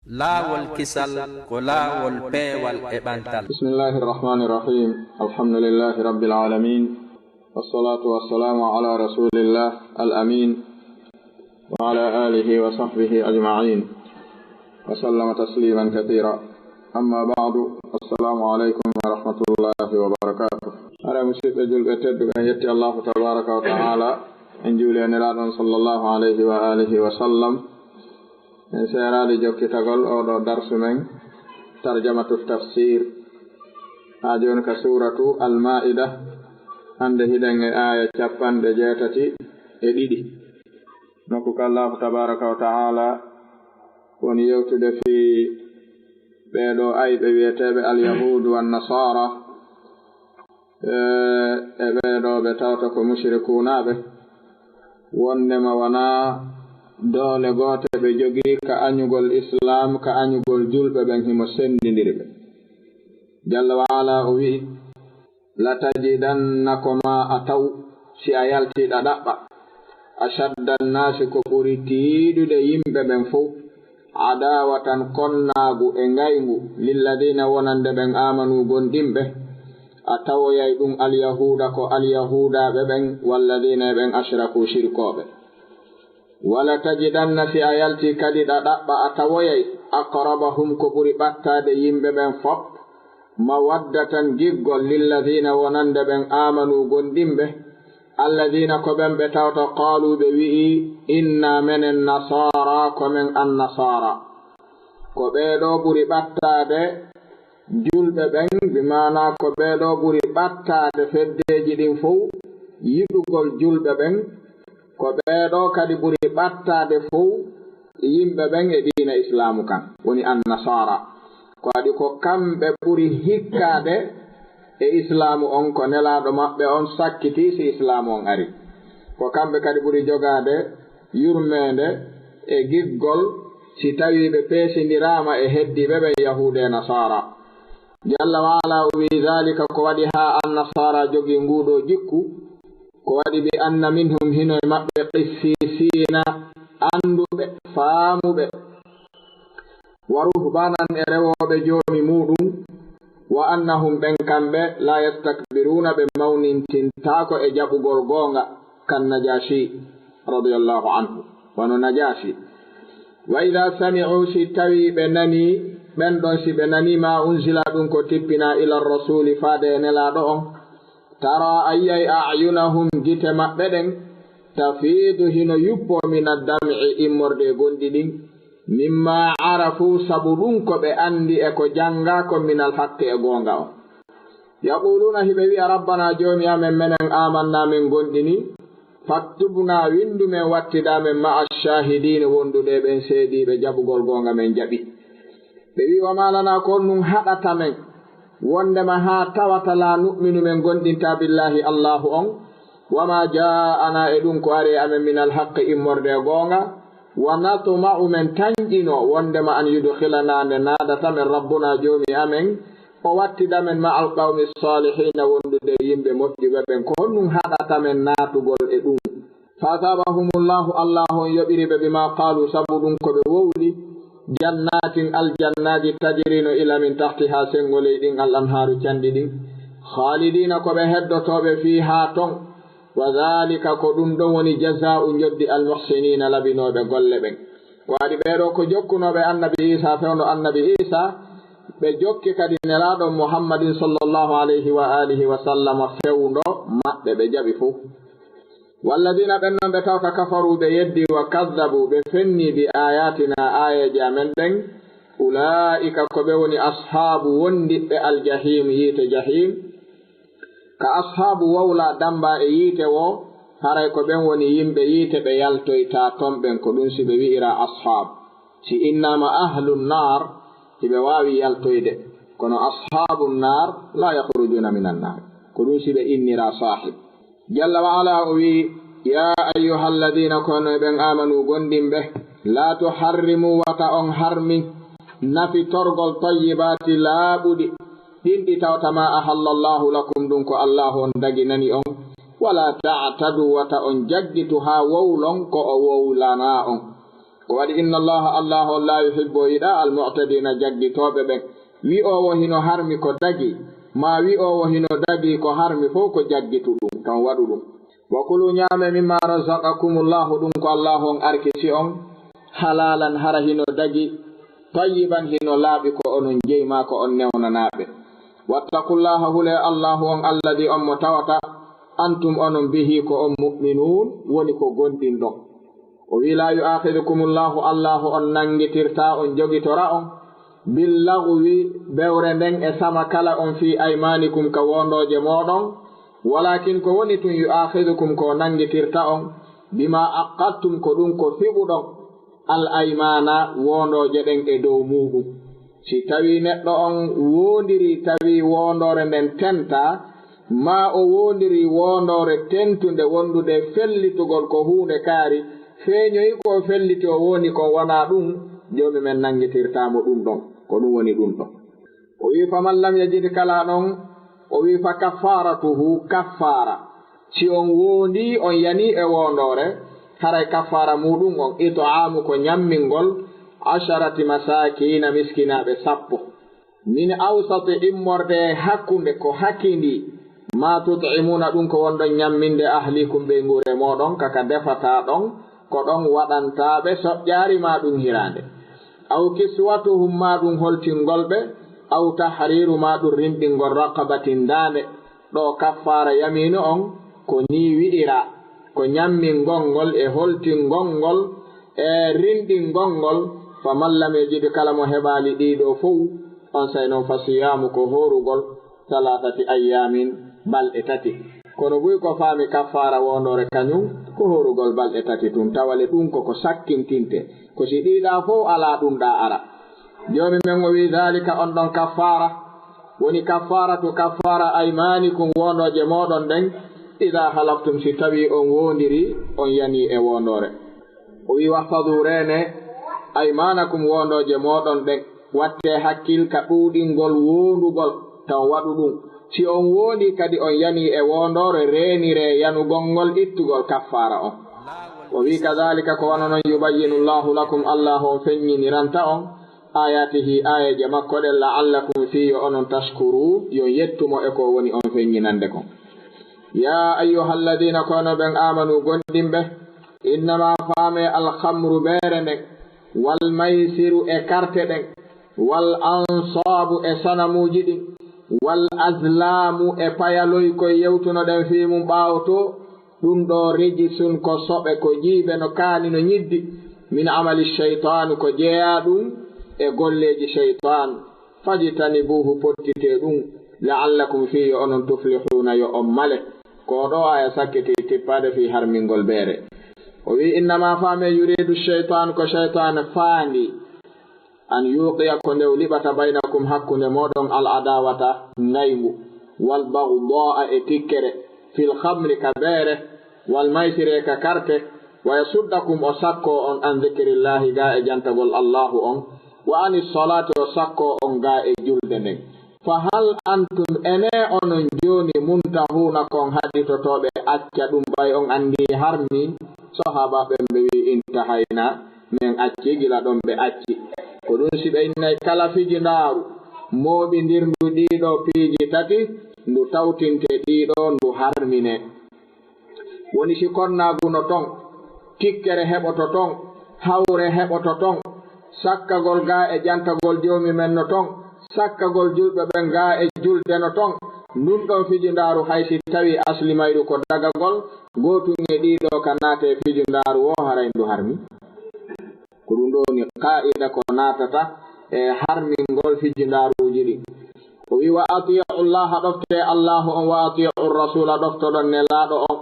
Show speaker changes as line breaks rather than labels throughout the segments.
laawol kisal ko laawol peewal e ɓantal.
Bismillahi rrahmani rrahim. Alhamdulillahi rabbil alamin. Wassalatu wassalamu ala rasulillah al-amin wa ala alihi wa sahbihi ajma'in wa sallama tasliman kathira. Amma ba'du. Assalamu alaikum wa rahmatullahi wa barakatuh. Ara musidɓe julɓe tedduɓe yetti Allahu tabaraka wa ta'ala en juuli e nelaɗon sallallahu alayhi wa alihi wa sallam. en seeraade jokkitagol oɗo darsu men tarjamatu tafsir ha joni ka suratu al-ma'ida hande hiɗen e aya 82 nokku ka Allahu tabaraka wa ta'ala woni yewtude fi ɓeeɗo ayɓe wiyeteɓe al-yahudu wan-nasara e ɓeeɗo ɓe tawta ko mushrikunaɓe wondema wona doole goote ɓe jogii ka añugol islam ka añugol julɓe ɓen himo sendindiri ɓe. Jalla wa ala o wi'i latajidannakoma a taw si a yaltiɗa ɗaɓɓa ashadda nnasi ko ɓuri tiiɗude yimɓe ɓen fof adawatan konnaagu e ngayngu lilladina wonande ɓen amanu gonɗinɓe a tawoyay ɗum alyahuda ko alyahudaɓe ɓen walladina e ɓen ashraku shirkoɓe. wala tajidanna si a yalti kadi ɗa ɗaɓɓa a tawoyay aqrabahum ko ɓuri ɓattade yimɓe ɓen fop mawaddatan giggol lilladina wonande ɓen amanu gonɗinɓe alladina ko ɓen ɓe tawta qaalu ɓe wi'i inna menen nasara komen annasara ko ɓeeɗo ɓuri ɓattade julɓe ɓen bimana ko ɓeeɗo ɓuri ɓattade feddeji ɗin fof yiɗugol julɓe ɓen ko ɓeeɗo kadi ɓuri ɓattade fof yimɓe ɓen e diina islamu kan woni annasara ko waɗi ko kamɓe ɓuri hikkade e islamu on ko nelaɗo maɓɓe on sakkiti si islamu on ari ko kamɓe kadi ɓuri jogade yurmede e giggol si tawi ɓe peesindirama e heddiɓe ɓen yahude e nasara. Jalla wa ala o wi dhalika ko waɗi ha annasara jogi nguɗo jikku ko waɗi bi anna minhum hino e maɓɓe qissisina anduɓe faamuɓe wa ruhbanan e rewoɓe joomi muɗum wa annahum ɓen kamɓe la yastakbiruna ɓe mawnintintako e jaɓugol goonga kan najashi radiyallahu anhu wano najashi. Wa ida sami'u si tawi ɓe nani ɓen ɗon si ɓe nani ma unsila ɗum ko tippina ila rasuli faade e nelaɗo on tara ayyay a'yunahum gite maɓɓe ɗen tafiidu hino yuppo min addam'i immorde gonɗi ɗin mimma arafu sabu ɗum ko ɓe andi e ko janga ko minal haqqe e gonga o yaquluna hiɓe wi'a rabbana joomi amen menen amanna men gonɗini faktubna windu men wattiɗamen ma'a shahidin wonduɗe ɓen seediɓe jaɓugol gonga men jaɓi ɓe wi wa malana kon num haɗata men wondema ha tawata la nu'minu men gonɗinta billahi allahu on wama ja'ana e ɗum ko ari amen minal haqqi immorde goonga wa natma'u men tanƴino wondema an yudkhilana nde naadata men rabbuna joomi amen o wattiɗamen ma alqawmi salihina wondude yimɓe moƴƴuɓe ɓen ko honnum haɗata men naatugol e ɗum fa asabahumullahu allahu on yoɓiriɓe bima qaalu sabu ɗum ko ɓe wowli jannatin aljannaji tajirino ila min tahtiha sengoley ɗin al anharu canɗi ɗin khalidina ko ɓe heddotoɓe fiha ton wa dhalika ko ɗum ɗon woni jaza'u joddi almuhsinina labinoɓe golle ɓen ko waɗi ɓeɗo ko jokkunoɓe annabi isa fewno annabi isa ɓe jokki kadi nelaɗo muhammadin sallallahu alayhi wa alihi wa sallama fewndo maɓɓe ɓe jaɓi fof walladina ɓen noon ɓe tawta kafaru ɓe yeddi wa kaddabu ɓe fenni bi ayatina ayaji amen ɗen ulaika ko ɓe woni ashabu wondiɓɓe aljahim yiite jahim ka ashabu wawla damba e yiite wo haray ko ɓen woni yimɓe yiite ɓe yaltoyta ton ɓen ko ɗum si ɓe wi'ira ashab si innama ahlu nnar hiɓe wawi yaltoyde kono ashabu nnar la yakhrujuna min annar ko ɗum si ɓe innira sahib. Jalla wa ala o wi ya ayyuha alladina kono ɓen amanu gonɗinɓe la tuharrimu wata on harmi nafi torgol tayyibati laaɓuɗi ɗinɗi tawtama ahallallahu lakum ɗum ko allahu on daginani on wala ta'tadu wata on jaggitu ha wowlon ko o wowlana on ko waɗi inna allaha allahu la yuhibbu yiɗa almu'tadina jaggitoɓe ɓen. wi o wo hino harmi ko dagi ma wi o wo hino dagi ko harmi fof ko jaggitu ɗum tan waɗu ɗum. wa kulu ñaame mimma razaqakumullahu ɗum ko allahu on arkisi on halalan hara hino dagi tayyiban hino laaɓi ko onon jeyma ko on newnanaɓe. wattaqullaha hule allahu on alladi on mo tawata antum onon bihi ko on mu'minun woni ko gonɗin ɗon. o wi la yu'akhidukumullahu allahu on nangitirta on jogitora on billagwi bewre nden e sama kala on fi aymanikum ka wondoje moɗon walakin ko woni tun yu'akhidukum ko nangitirta on bima aqadtum ko ɗum ko fiɓuɗon al aymana wondoje ɗen e dow muɗum. si tawi neɗɗo on wondiri tawi wondore nden tenta ma o wondiri wondore tentude wondude fellitugol ko hunde kaari feeñoyi ko felliti o woni ko wona ɗum jomi men nangitirtamo ɗum ɗon ko ɗum woni ɗum ɗon. o wi faman lam yajid kala ɗon o wi fa kaffaratuhu kaffara si on wondi on yani e wondore haray kaffara muɗum on it'amu ko ñammingol 10 masakina miskinaɓe 10 min awsati immorde hakkunde ko hakkindi ma tut'imuna ɗum ko wonɗon ñamminde ahlikum ɓe ngure moɗon kaka defata ɗon ko ɗon waɗantaɓe soƴƴari ma ɗum hirande aw kiswatuhum ma ɗum holtingolɓe aw tahriru ma ɗum rimɗingol raqabatin dande ɗo kaffara yaminu on ko ni wi'ira ko ñammingolngol e holtingolngol e rinɗingolngol faman lam yajid kala mo heɓali ɗiɗo fof on say noon fa siyamu ko horugol 3 ayyamin balɗe 3 kono buy ko faami kaffara wondore kañum ko horugol balɗe 3 tun tawale ɗum koko sakkintinte ko si ɗiɗa fof ala ɗum ɗa ara. jomi men o wi dhalika on ɗon kaffara woni kaffara to kaffara aymanikum wondoje moɗon ɗen ida halaftum si tawi on wondiri on yani e wondore. o wi wahfadu rene aymanakum wondoje moɗon ɗen watte hakkil ka ɗuɗingol wondugol taw waɗu ɗum si on wondi kadi on yani e wondore renire yanugolngol ittugol kaffara on. o wi kadhalika ko wanonon yubayyinu llahu lakum allahu on feññiniranta on ayatihi ayaje makko ɗen la'allakum fiyo onon tashkuru yo yettumo e ko woni on feññinande kon. ya ayyuhalladina kono ɓen amanu gondimɓe innama faame alhamru ɓeere nden wal maysiru e karte ɗen wal ansabu e sanamuji ɗin wal azlamu e payaloy koye yewtuno ɗen fi mum ɓawoto ɗum ɗo rijisun ko soɓe ko jiiɓe no kaani no ñiddi min amali cheytanu ko jeeya ɗum e golleji cheytan fajitanibuhu pottite ɗum la'allakum fihi onon tuflihuna yo on male ko ɗo aya sakkiti tippade fi harmingol ɓeere. o wi innama faame yuridu cheytan ko cheytan faandi an yuqiya ko ndew liɓata baynakum hakkunde moɗon al adawata ngaygu wal bagdaa e tikkere fil khamri ka ɓeere wal maysire ka karte wa yasuddakum o sakko on an dhikrillahi ga e jantagol allahu on wa ani salati o sakko on ga e julde nden fa hal antum ene onon joni muntahuna kon haɗitotoɓe acca ɗum ɓay on andi harmi sahaba ɓen ɓe wi intahayna min acci gila ɗon ɓe acci ko ɗum si ɓe innay kala fijindaru mooɓindirndu ɗiɗo piiji 3 ndu tawtinte ɗiɗo ndu harmine woni si konnaguno ton tikkere heɓoto ton hawre heɓoto ton sakkagol ga e jantagol jomi men no ton sakkagol julɓe ɓen ga e julde no ton ndun ɗon fijindaru haysi tawi asli mayru ko dagagol gotum e ɗiɗo ka naate e fijindaru o haray ndu harmi ko ɗum ɗo ni qa'ida ko natata e harmingol fijindaruji ɗi. o wi wa ati'u llaha ɗofte allahu on wa ati'u rasula ɗoftoɗon nelaɗo on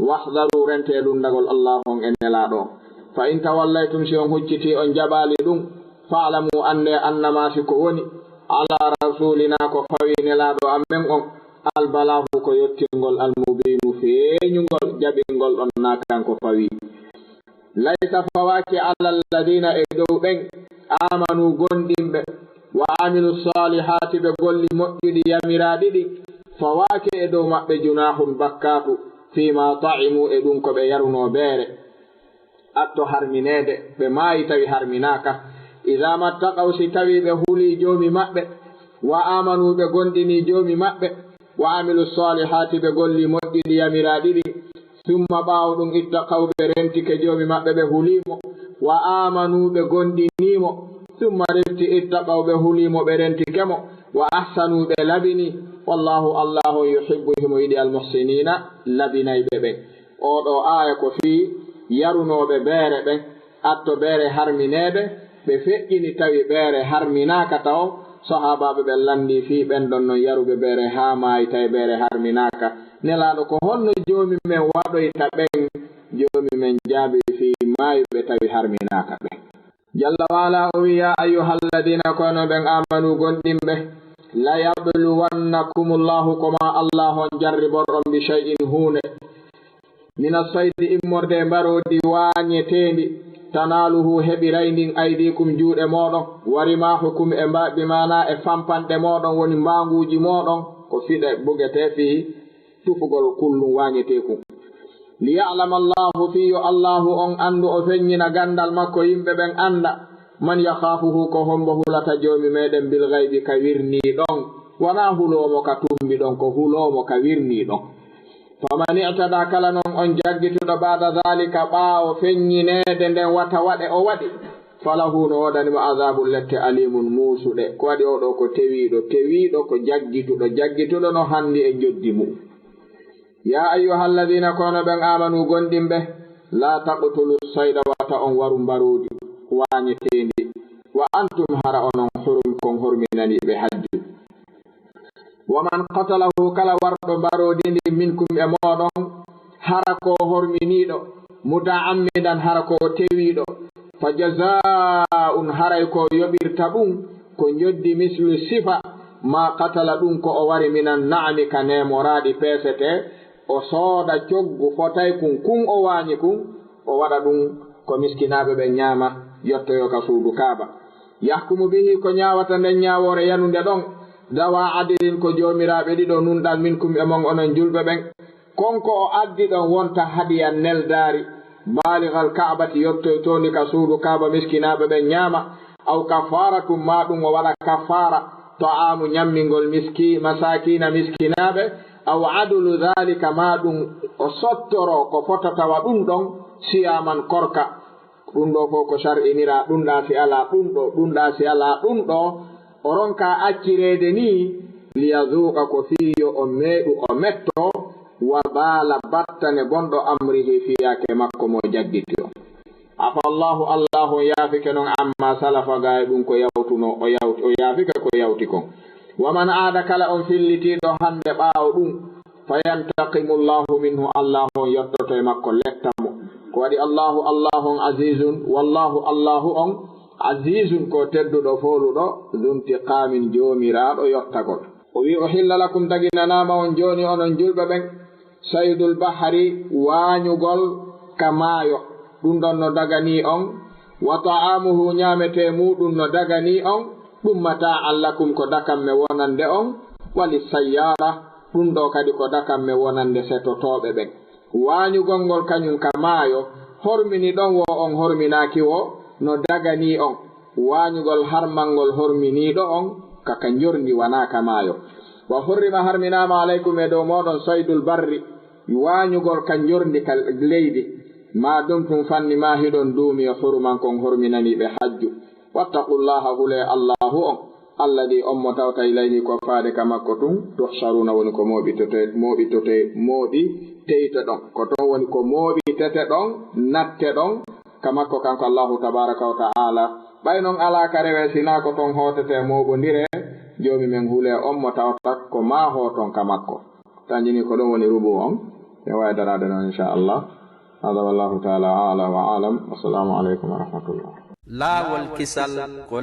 wahdaru rente ɗum dagol allahu on e nelaɗo on fa in tawallaytum si on hucciti on jaɓali ɗum fa'lamu ande annama si ko woni ala rasulina ko fawi nelaɗo amen on albalahu ko yettingol almubinu feeñugol jaɓingol ɗon nakan ko fawi. laysa fawaki ala alladina e dow ɓen amanu gondimɓe wa amilu salihati ɓe golli moƴƴuɗi yamiraɗi ɗi fawaki e dow maɓɓe junahum bakkatu fima ta'imu e ɗum ko ɓe yaruno beere atto harminede ɓe maayi tawi harminaka idha mattaqaw si tawi ɓe huuli joomi maɓɓe wa amanu ɓe gondini joomi maɓɓe wa amilu salihati ɓe golli moƴƴiɗi yamiraɗi ɗi summa ɓaawo ɗum ittaqaw ɓe rentike joomi maɓɓe ɓe hulimo wa amanu ɓe gondinimo summa refti ittaqaw ɓe hulimo ɓe rentikemo wa ahsanu ɓe labini wallahu allahu yuhibbu himo yiɗi almuhsinina labinayɓe ɓen oɗo aya ko fii yarunoɓe beere ɓen atto beere harmineɓe ɓe feƴƴini tawi beere harminaka taw sahabaɓe ɓe landi fii ɓen ɗon noon yaruɓe beere ha maayi tawi beere harminaka nelaɗo ko honno joomi men waɗoyta ɓen joomi men jaabi fii maayuɓe tawi harminaka ɓen jalla wala o wi ya ayyuhalladina kono ɓen amanu gonɗinɓe la yabluwannakumullahu koma allah on jarriborɗon bi shay'in hunde mina saydi immorde mbarodi waañetendi tanaluhu heɓiray ndin aydikum juuɗe moɗon warimahukum e mbaɓi mana e fampanɗe moɗon woni mbanguji moɗon ko fiɗe bugete fi tufugol kullum waañetekum liya'lama allahu fi yo allahu on andu o feññina gandal makko yimɓe ɓen anda man yakhafuhu ko hombo hulata joomi meɗen bil ghaibi ka wirni ɗon wona hulomo ka tumbi ɗon ko hulomo ka wirni ɗon faman i'tada kala noon on jaggituɗo ba'da dhalika ɓaawo feññinede nden wata waɗe o waɗi falahu no woɗanimo azabul lette alimun muusuɗe ko waɗi oɗo ko tewiɗo ko jaggituɗo no handi e joddi mum ya ayyuhalladina kono ɓen amanu gonɗinɓe la taqtulu sayda wata on waru mbarodi waañetendi wa antum hara onon hurum kon horminaniɓe hajju waman qatalahu kala warɗo mbarodindi minkum e moɗon hara ko horminiɗo muta'ammidan hara ko tewiɗo fa jazaa'un haray ko yoɓirta ɗum ko joddi mislu sifa ma qatala ɗum ko o wari minan na'ami ka nemoraɗi pesete o sooda coggu fotay kun o waañi kun o waɗa ɗum ko miskinaɓe ɓe ñaama yottoyo ka suudu kaaba yahkumu bihi ko ñawata nden ñawore yanude ɗon dawa adilin ko joomiraɓe ɗiɗo nunɗal minkum e mon onon julɓe ɓen konko o addi ɗon wonta hadiya neldari baligal ka'bati yottoy toni ka suudu kaaba miskinaɓe ɓen ñaama aw kafaratum ma ɗum o waɗa kafara ta'amu ñammingol masakina miskinaɓe aw adulu dhalika ma ɗum o sottoro ko fototawa ɗum ɗon siyaman korka ɗum ɗo fof ko shar'inira ɗum ɗa si ala ɗum ɗo ɗum ɗa si ala ɗum ɗo o ronka accirede ni liyazuqa ko fiyo o meeɗu o metto wa baala battane bonɗo amrihi fiyake makko mo jaggiti o afa allahu yaafike noon amma salafa ga e ɗum ko yawtuno o yaafike ko yawti kon waman aada kala on fillitiɗo hande ɓaawo ɗum fayantaqimu llahu minhu allahu on yottoto e makko lettamo ko waɗi allahu on azizun wallahu allahu on azizun ko tedduɗo foluɗo zuntiqamin joomiraɗo yottagol o wi o hilla lakum daginanama on joni onon julɓe ɓen saydul bahari waañugol ka maayo ɗum ɗon no dagani on wa ta'amuhu ñamete muɗum no dagani on ɗum mata'an lakum ko dakamme wonande on wali sayyara ɗum ɗo kadi ko dakamme wonande setotoɓe ɓen waañugol ngol kañum ka maayo hormini ɗon wo on horminaki wo no dagani on waañugol harmangol horminiɗo on kaka jorndi wana ka maayo wa hurrima harminama alaykum e dow moɗon saydul barri waañugol ka jorndi ka leydi ma ɗum tum fanni ma hiɗon duumi e huruman kon horminaniɓe hajju wattaqullaha hule allahu on alladi on mo tawta ilayhi ko faade ka makko tum tuhsharuna woni ko mooɓi teyte ɗon ko ton woni ko mooɓi tete ɗon natte ɗon ka makko kanko allahu tabaraka wa ta'ala ɓay noon ala ka rewe sina ko ton hootete mooɓodire joomi men hule on mo tawta ko ma hooton ka makko tanjini ko ɗon woni rubu on e waydarade noon inchallah hada wallahu taala ala wa alam wassalamu aleykum wa rahmatullah
laawol kisal ko